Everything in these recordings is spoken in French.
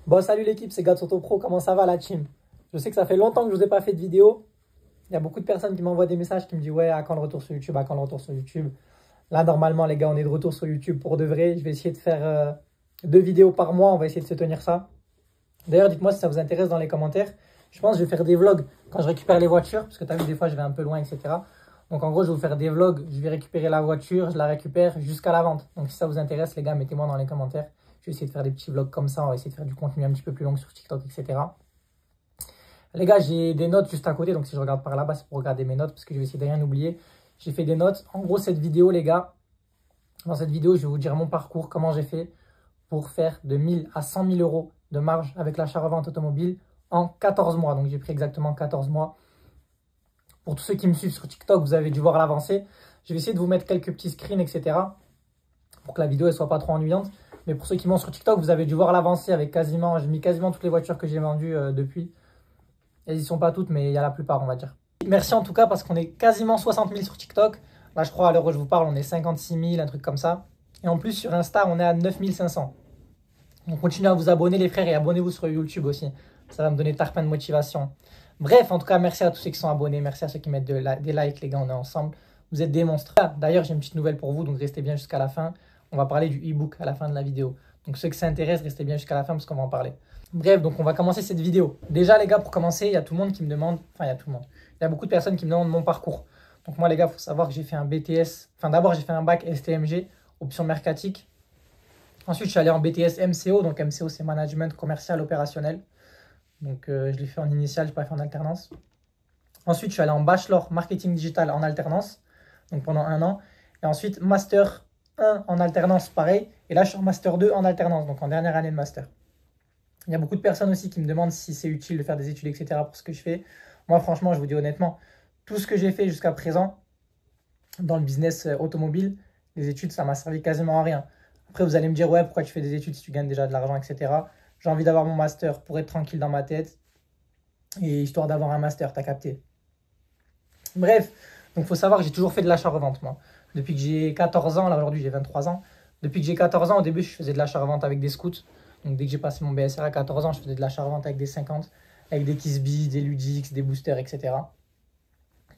Bon, salut l'équipe, c'est Gatz Auto Pro, comment ça va la team? Je sais que ça fait longtemps que je vous ai pas fait de vidéo. Il y a beaucoup de personnes qui m'envoient des messages qui me disent ouais, à quand le retour sur YouTube, à quand le retour sur YouTube. Là, normalement, les gars, on est de retour sur YouTube pour de vrai. Je vais essayer de faire 2 vidéos par mois, on va essayer de se tenir ça. D'ailleurs, dites-moi si ça vous intéresse dans les commentaires. Je pense que je vais faire des vlogs quand je récupère les voitures, parce que tu as vu, des fois, je vais un peu loin, etc. Donc, en gros, je vais vous faire des vlogs. Je vais récupérer la voiture, je la récupère jusqu'à la vente. Donc, si ça vous intéresse, les gars, mettez-moi dans les commentaires. Je vais essayer de faire des petits vlogs comme ça. On va essayer de faire du contenu un petit peu plus long sur TikTok, etc. Les gars, j'ai des notes juste à côté. Donc, si je regarde par là-bas, c'est pour regarder mes notes parce que je vais essayer de rien oublier. J'ai fait des notes. En gros, cette vidéo, les gars, dans cette vidéo, je vais vous dire mon parcours, comment j'ai fait pour faire de 1000 à 100 000 euros de marge avec l'achat-revente automobile en 14 mois. Donc, j'ai pris exactement 14 mois. Pour tous ceux qui me suivent sur TikTok, vous avez dû voir l'avancée. Je vais essayer de vous mettre quelques petits screens, etc. pour que la vidéo ne soit pas trop ennuyante. Mais pour ceux qui m'ont sur TikTok, vous avez dû voir l'avancée avec quasiment, j'ai mis quasiment toutes les voitures que j'ai vendues depuis. Elles n'y sont pas toutes, mais il y a la plupart, on va dire. Merci en tout cas parce qu'on est quasiment 60 000 sur TikTok. Là, je crois, à l'heure où je vous parle, on est 56 000, un truc comme ça. Et en plus, sur Insta, on est à 9 500. Donc, continuez à vous abonner, les frères, et abonnez-vous sur YouTube aussi. Ça va me donner plein de motivation. Bref, en tout cas, merci à tous ceux qui sont abonnés. Merci à ceux qui mettent des likes, les gars, on est ensemble. Vous êtes des monstres. D'ailleurs, j'ai une petite nouvelle pour vous, donc restez bien jusqu'à la fin. On va parler du e-book à la fin de la vidéo. Donc, ceux qui s'intéressent, restez bien jusqu'à la fin parce qu'on va en parler. Bref, donc on va commencer cette vidéo. Déjà, les gars, pour commencer, il y a tout le monde qui me demande... Enfin, il y a tout le monde. Il y a beaucoup de personnes qui me demandent mon parcours. Donc, moi, les gars, il faut savoir que j'ai fait un BTS. Enfin, d'abord, j'ai fait un bac STMG, option mercatique. Ensuite, je suis allé en BTS MCO. Donc, MCO, c'est Management Commercial Opérationnel. Donc, je l'ai fait en initial, je n'ai pas fait en alternance. Ensuite, je suis allé en Bachelor Marketing Digital en alternance. Donc, pendant 1 an. Et ensuite, Master 1 en alternance, pareil. Et là, je suis en Master 2 en alternance, donc en dernière année de Master. Il y a beaucoup de personnes aussi qui me demandent si c'est utile de faire des études, etc. pour ce que je fais. Moi, franchement, je vous dis honnêtement, tout ce que j'ai fait jusqu'à présent dans le business automobile, les études, ça m'a servi quasiment à rien. Après, vous allez me dire, ouais, pourquoi tu fais des études si tu gagnes déjà de l'argent, etc. J'ai envie d'avoir mon master pour être tranquille dans ma tête et histoire d'avoir un master, t'as capté. Bref, donc il faut savoir que j'ai toujours fait de l'achat-revente, moi. Depuis que j'ai 14 ans, là aujourd'hui j'ai 23 ans. Depuis que j'ai 14 ans, au début, je faisais de l'achat-revente avec des scouts. Donc dès que j'ai passé mon BSR à 14 ans, je faisais de l'achat-revente avec des 50, avec des Kisby, des Ludix, des boosters, etc.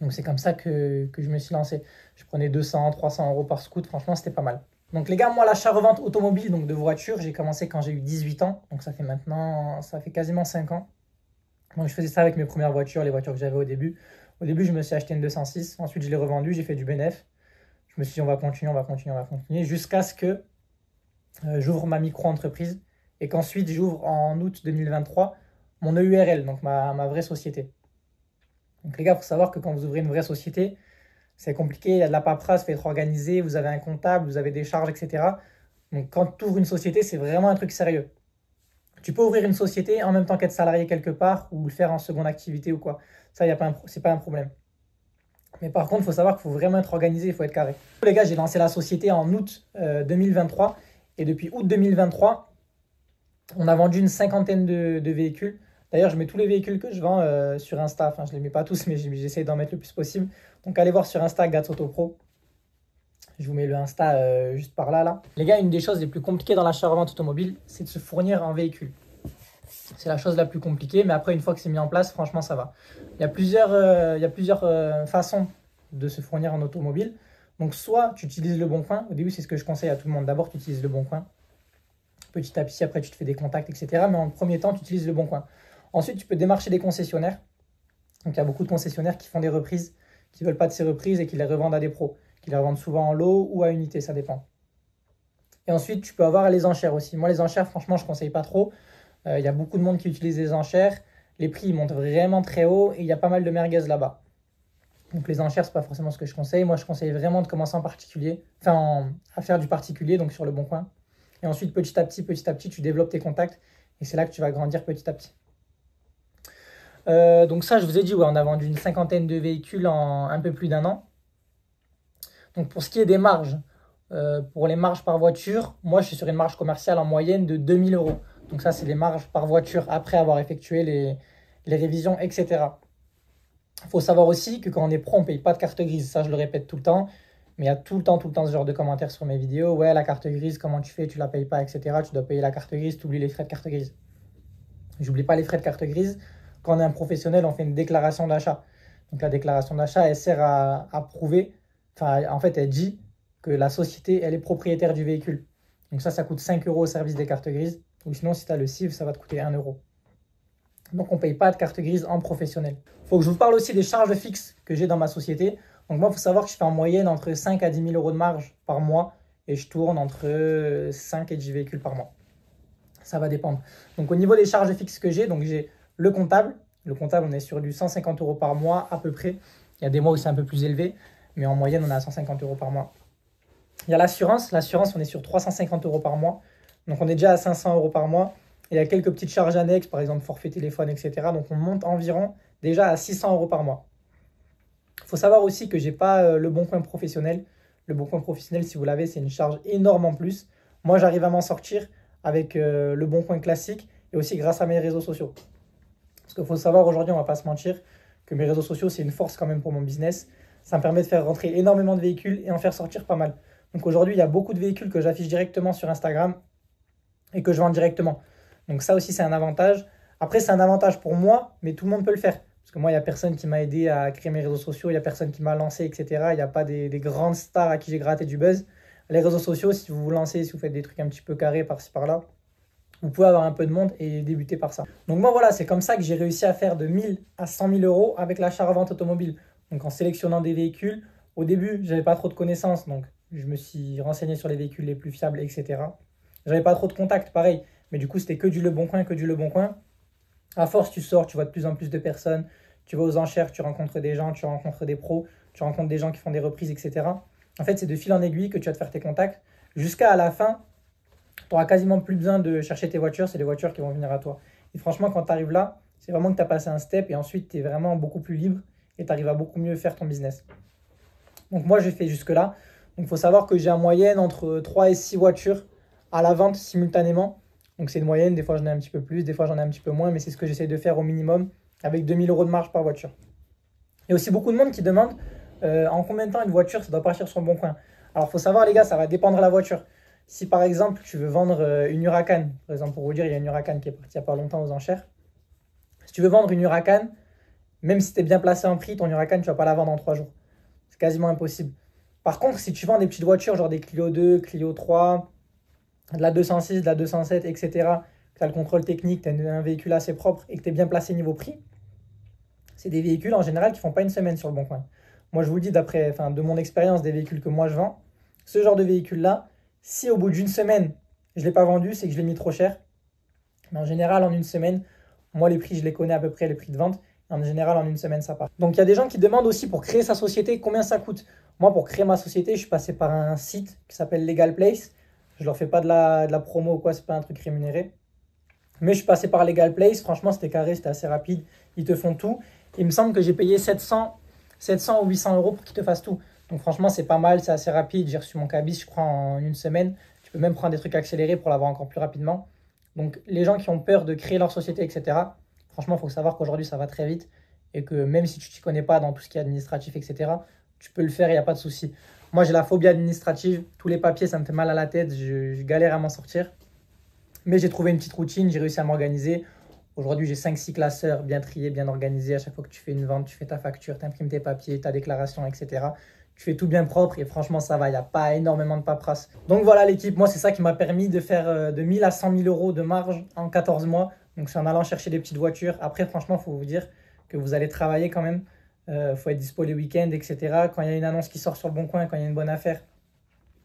Donc c'est comme ça que je me suis lancé. Je prenais 200, 300 euros par scout, franchement c'était pas mal. Donc les gars, moi l'achat-revente automobile, donc de voiture, j'ai commencé quand j'ai eu 18 ans. Donc ça fait maintenant, ça fait quasiment 5 ans. Donc je faisais ça avec mes premières voitures, les voitures que j'avais au début. Au début, je me suis acheté une 206, ensuite je l'ai revendue, j'ai fait du bénéf. Je me suis dit on va continuer, on va continuer, on va continuer, jusqu'à ce que j'ouvre ma micro-entreprise et qu'ensuite j'ouvre en août 2023 mon EURL, donc ma vraie société. Donc les gars, il faut savoir que quand vous ouvrez une vraie société, c'est compliqué, il y a de la paperasse, il faut être organisé, vous avez un comptable, vous avez des charges, etc. Donc quand tu ouvres une société, c'est vraiment un truc sérieux. Tu peux ouvrir une société en même temps qu'être salarié quelque part ou le faire en seconde activité ou quoi. Ça, c'est pas un problème. Mais par contre, il faut savoir qu'il faut vraiment être organisé, il faut être carré. Les gars, j'ai lancé la société en août 2023 et depuis août 2023, on a vendu une 50aine de véhicules. D'ailleurs, je mets tous les véhicules que je vends sur Insta. Enfin, je ne les mets pas tous, mais j'essaie d'en mettre le plus possible. Donc, allez voir sur Insta, Gatz Auto Pro. Je vous mets le Insta juste par là. Les gars, une des choses les plus compliquées dans l'achat-revente automobile, c'est de se fournir en véhicule. C'est la chose la plus compliquée, mais après, une fois que c'est mis en place, franchement, ça va. Il y a plusieurs façons de se fournir en automobile. Donc, soit tu utilises le Boncoin. Au début, c'est ce que je conseille à tout le monde. D'abord, tu utilises le Boncoin. Petit à petit, après, tu te fais des contacts, etc. Mais en premier temps, tu utilises le Boncoin. Ensuite, tu peux démarcher des concessionnaires. Donc, il y a beaucoup de concessionnaires qui font des reprises, qui ne veulent pas de ces reprises et qui les revendent à des pros, qui les revendent souvent en lot ou à unité, ça dépend. Et ensuite, tu peux avoir les enchères aussi. Moi, les enchères, franchement, je ne conseille pas trop. Il y a beaucoup de monde qui utilise les enchères. Les prix ils montent vraiment très haut et il y a pas mal de merguez là-bas. Donc, les enchères, ce n'est pas forcément ce que je conseille. Moi, je conseille vraiment de commencer en particulier, à faire du particulier, donc sur le Boncoin. Et ensuite, petit à petit, tu développes tes contacts et c'est là que tu vas grandir petit à petit. Donc ça, je vous ai dit, ouais, on a vendu une 50aine de véhicules en un peu plus d'1 an. Donc pour ce qui est des marges, pour les marges par voiture, moi je suis sur une marge commerciale en moyenne de 2000 euros. Donc ça, c'est les marges par voiture après avoir effectué les révisions, etc. Il faut savoir aussi que quand on est pro, on ne paye pas de carte grise. Ça, je le répète tout le temps. Mais il y a tout le temps ce genre de commentaires sur mes vidéos. Ouais, la carte grise, comment tu fais? Tu ne la payes pas, etc. Tu dois payer la carte grise, tu oublies les frais de carte grise. J'oublie pas les frais de carte grise. Quand on est un professionnel, on fait une déclaration d'achat. Donc la déclaration d'achat, elle sert à prouver, enfin en fait elle dit que la société, elle est propriétaire du véhicule. Donc ça coûte 5 euros au service des cartes grises. Ou sinon, si tu as le CIV, ça va te coûter 1 euro. Donc on ne paye pas de carte grise en professionnel. Il faut que je vous parle aussi des charges fixes que j'ai dans ma société. Donc moi, il faut savoir que je fais en moyenne entre 5 à 10 000 euros de marge par mois et je tourne entre 5 et 10 véhicules par mois. Ça va dépendre. Donc au niveau des charges fixes que j'ai, donc j'ai le comptable. Le comptable, on est sur du 150 euros par mois à peu près. Il y a des mois où c'est un peu plus élevé, mais en moyenne, on est à 150 euros par mois. Il y a l'assurance. L'assurance, on est sur 350 euros par mois. Donc on est déjà à 500 euros par mois. Et il y a quelques petites charges annexes, par exemple forfait téléphone, etc. Donc on monte environ déjà à 600 euros par mois. Il faut savoir aussi que je n'ai pas le bon coin professionnel. Le bon coin professionnel, si vous l'avez, c'est une charge énorme en plus. Moi, j'arrive à m'en sortir avec le bon coin classique et aussi grâce à mes réseaux sociaux. Parce qu'il faut savoir aujourd'hui, on ne va pas se mentir, que mes réseaux sociaux, c'est une force quand même pour mon business. Ça me permet de faire rentrer énormément de véhicules et en faire sortir pas mal. Donc aujourd'hui, il y a beaucoup de véhicules que j'affiche directement sur Instagram et que je vends directement. Donc ça aussi, c'est un avantage. Après, c'est un avantage pour moi, mais tout le monde peut le faire. Parce que moi, il n'y a personne qui m'a aidé à créer mes réseaux sociaux, il n'y a personne qui m'a lancé, etc. Il n'y a pas des grandes stars à qui j'ai gratté du buzz. Les réseaux sociaux, si vous vous lancez, si vous faites des trucs un petit peu carrés par-ci par-là, vous pouvez avoir un peu de monde et débuter par ça. Donc moi, voilà, c'est comme ça que j'ai réussi à faire de 1000 à 100 000 euros avec l'achat-revente automobile. Donc en sélectionnant des véhicules, au début, je n'avais pas trop de connaissances, donc je me suis renseigné sur les véhicules les plus fiables, etc. Je n'avais pas trop de contacts, pareil. Mais du coup, c'était que du Leboncoin, que du Leboncoin. À force, tu sors, tu vois de plus en plus de personnes, tu vas aux enchères, tu rencontres des gens, tu rencontres des pros, tu rencontres des gens qui font des reprises, etc. En fait, c'est de fil en aiguille que tu vas te faire tes contacts. Jusqu'à la fin, tu n'auras quasiment plus besoin de chercher tes voitures, c'est les voitures qui vont venir à toi. Et franchement, quand tu arrives là, c'est vraiment que tu as passé un step et ensuite, tu es vraiment beaucoup plus libre et tu arrives à beaucoup mieux faire ton business. Donc moi, j'ai fait jusque-là. Donc il faut savoir que j'ai en moyenne entre 3 et 6 voitures à la vente simultanément. Donc c'est une moyenne, des fois j'en ai un petit peu plus, des fois j'en ai un petit peu moins, mais c'est ce que j'essaie de faire au minimum avec 2000 euros de marge par voiture. Il y a aussi beaucoup de monde qui demande en combien de temps une voiture ça doit partir sur le bon coin. Alors il faut savoir les gars, ça va dépendre de la voiture. Si par exemple tu veux vendre une Huracan, par exemple pour vous dire il y a une Huracan qui est partie il n'y a pas longtemps aux enchères. Si tu veux vendre une Huracan, même si tu es bien placé en prix, ton Huracan tu ne vas pas la vendre en 3 jours. C'est quasiment impossible. Par contre, si tu vends des petites voitures, genre des Clio 2, Clio 3, de la 206, de la 207, etc., que tu as le contrôle technique, tu as un véhicule assez propre et que tu es bien placé niveau prix, c'est des véhicules en général qui ne font pas une semaine sur le bon coin. Moi, je vous le dis de mon expérience des véhicules que moi je vends, ce genre de véhicule-là, si au bout d'une semaine, je ne l'ai pas vendu, c'est que je l'ai mis trop cher. Mais en général, en une semaine, moi, les prix, je les connais à peu près, les prix de vente. En général, en une semaine, ça part. Donc, il y a des gens qui demandent aussi pour créer sa société combien ça coûte. Moi, pour créer ma société, je suis passé par un site qui s'appelle Legal Place. Je leur fais pas de la promo ou quoi, c'est pas un truc rémunéré. Mais je suis passé par Legal Place. Franchement, c'était carré, c'était assez rapide. Ils te font tout. Il me semble que j'ai payé 700 ou 800 euros pour qu'ils te fassent tout. Donc, franchement, c'est pas mal, c'est assez rapide. J'ai reçu mon cabis, je crois, en une semaine. Tu peux même prendre des trucs accélérés pour l'avoir encore plus rapidement. Donc, les gens qui ont peur de créer leur société, etc., franchement, il faut savoir qu'aujourd'hui, ça va très vite et que même si tu ne t'y connais pas dans tout ce qui est administratif, etc., tu peux le faire, il n'y a pas de souci. Moi, j'ai la phobie administrative. Tous les papiers, ça me fait mal à la tête. Je galère à m'en sortir. Mais j'ai trouvé une petite routine, j'ai réussi à m'organiser. Aujourd'hui, j'ai 5-6 classeurs bien triés, bien organisés. À chaque fois que tu fais une vente, tu fais ta facture, tu imprimes tes papiers, ta déclaration, etc. Tu fais tout bien propre et franchement, ça va. Il n'y a pas énormément de paperasse. Donc voilà l'équipe, moi, c'est ça qui m'a permis de faire de 1000 à 100 000 euros de marge en 14 mois. Donc c'est en allant chercher des petites voitures. Après, franchement, il faut vous dire que vous allez travailler quand même. Faut être dispo les week-ends, etc. Quand il y a une annonce qui sort sur le bon coin, quand il y a une bonne affaire,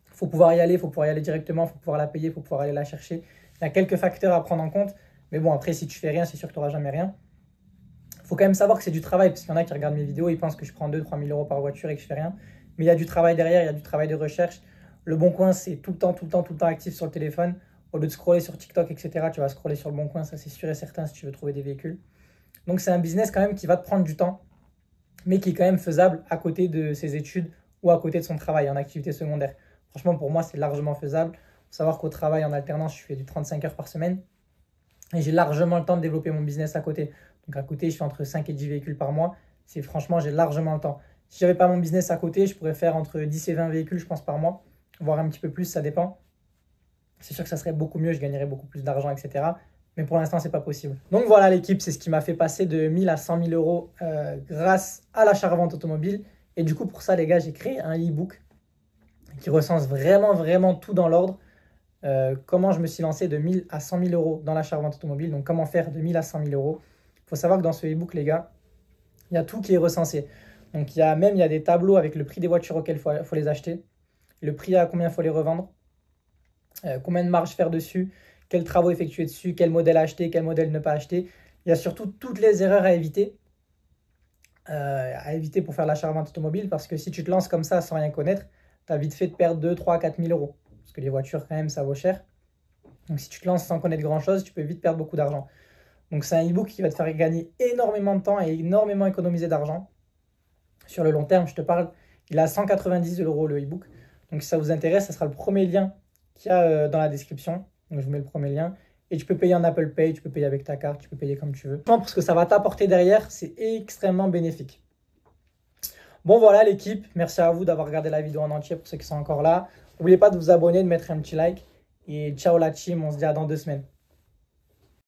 il faut pouvoir y aller, il faut pouvoir y aller directement, il faut pouvoir la payer, il faut pouvoir aller la chercher. Il y a quelques facteurs à prendre en compte. Mais bon, après, si tu fais rien, c'est sûr que tu n'auras jamais rien. Il faut quand même savoir que c'est du travail, parce qu'il y en a qui regardent mes vidéos, ils pensent que je prends 2-3 000 euros par voiture et que je fais rien. Mais il y a du travail derrière, il y a du travail de recherche. Le Bon Coin, c'est tout le temps actif sur le téléphone. Au lieu de scroller sur TikTok, etc., tu vas scroller sur le Bon Coin, ça c'est sûr et certain si tu veux trouver des véhicules. Donc c'est un business quand même qui va te prendre du temps, mais qui est quand même faisable à côté de ses études ou à côté de son travail en activité secondaire. Franchement, pour moi, c'est largement faisable. Il faut savoir qu'au travail, en alternance, je fais du 35 heures par semaine. Et j'ai largement le temps de développer mon business à côté. Donc à côté, je fais entre 5 et 10 véhicules par mois. Franchement, j'ai largement le temps. Si je n'avais pas mon business à côté, je pourrais faire entre 10 et 20 véhicules, je pense, par mois. Voire un petit peu plus, ça dépend. C'est sûr que ça serait beaucoup mieux, je gagnerais beaucoup plus d'argent, etc. Mais pour l'instant, c'est pas possible. Donc voilà l'équipe, c'est ce qui m'a fait passer de 1000 à 100 000 euros grâce à l'achat-revente automobile. Et du coup, pour ça, les gars, j'ai créé un e-book qui recense vraiment tout dans l'ordre. Comment je me suis lancé de 1000 à 100 000 euros dans l'achat-revente automobile. Donc comment faire de 1000 à 100 000 euros. Il faut savoir que dans ce e-book, les gars, il y a tout qui est recensé. Donc il y a des tableaux avec le prix des voitures auxquelles il faut les acheter, le prix à combien il faut les revendre, combien de marge faire dessus, quels travaux effectuer dessus, quel modèle acheter, quel modèle ne pas acheter. Il y a surtout toutes les erreurs à éviter pour faire l'achat-revente automobile, parce que si tu te lances comme ça sans rien connaître, tu as vite fait de perdre 2, 3, 4 000 euros. Parce que les voitures, quand même, ça vaut cher. Donc si tu te lances sans connaître grand-chose, tu peux vite perdre beaucoup d'argent. Donc c'est un e-book qui va te faire gagner énormément de temps et énormément économiser d'argent. Sur le long terme, je te parle, il a 190 euros le e-book. Donc si ça vous intéresse, ça sera le premier lien qu'il y a dans la description. Donc je vous mets le premier lien. Et tu peux payer en Apple Pay, tu peux payer avec ta carte, tu peux payer comme tu veux. Parce que ça va t'apporter derrière, c'est extrêmement bénéfique. Bon voilà l'équipe, merci à vous d'avoir regardé la vidéo en entier pour ceux qui sont encore là. N'oubliez pas de vous abonner, de mettre un petit like. Et ciao la team, on se dit à dans 2 semaines.